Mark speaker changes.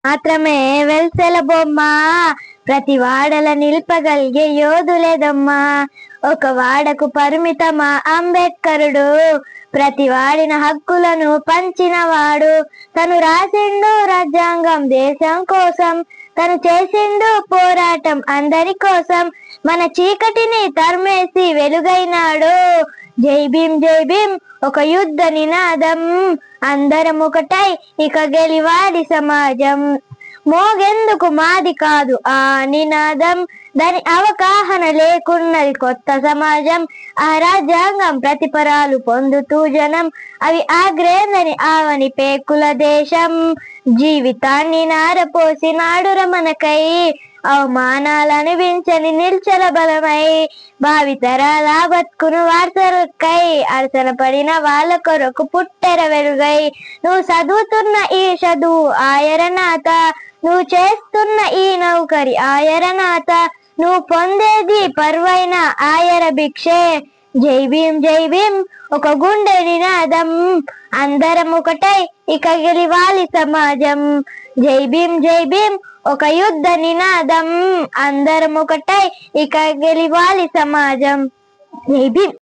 Speaker 1: మాత్రమే వెల్సెల బొమ్మ, ప్రతి వాడల నిల్పగలిగే యోధులేదమ్మా. ఒక వాడకు పరిమితమా అంబేద్కరుడు, ప్రతి వాడిన హక్కులను పంచినవాడు. తను రాసిండు రాజ్యాంగం దేశం కోసం, తను చేసిండు పోరాటం అందరి కోసం. మన చీకటిని తరిమేసి వెలుగైనాడు. జై భీమ్ జై భీమ్ ఒక యుద్ధ నినాదం, అందరం ఒకటై ఇక గెలివాలి సమాజం. మోగెందుకు మాది కాదు ఆ నినాదం, దాని అవగాహన లేకున్నది కొత్త సమాజం. ఆ రాజ్యాంగం ప్రతిఫలాలు పొందుతూ జనం, అవి ఆగ్రేందని ఆవని పేకుల దేశం. జీవితాన్ని నారపోసినాడుర మనకై, అవమానాలనిపించని నిల్చల బలమై. భావితరాల బతుకును వార్తలకై, అరసన పడిన వాళ్ళ కొరకు పుట్టెర వెలుగై. నువ్వు చదువుతున్న ఈ చదువు ఆయరనాథ, నువ్వు చేస్తున్న ఈ నౌకరి ఆయరనాథ, నువ్వు పొందేది పర్వైన ఆయర భిక్షే. జై భీమ్ జై భీమ్ ఒక గుండె నినాదం, అందరం ఒకటై ఇక గెలివాలి సమాజం. జై భీమ్ జై భీమ్ ఒక యుద్ధ నినాదం, అందరం ఒకటై ఇక గెలివాలి సమాజం. జై భీమ్.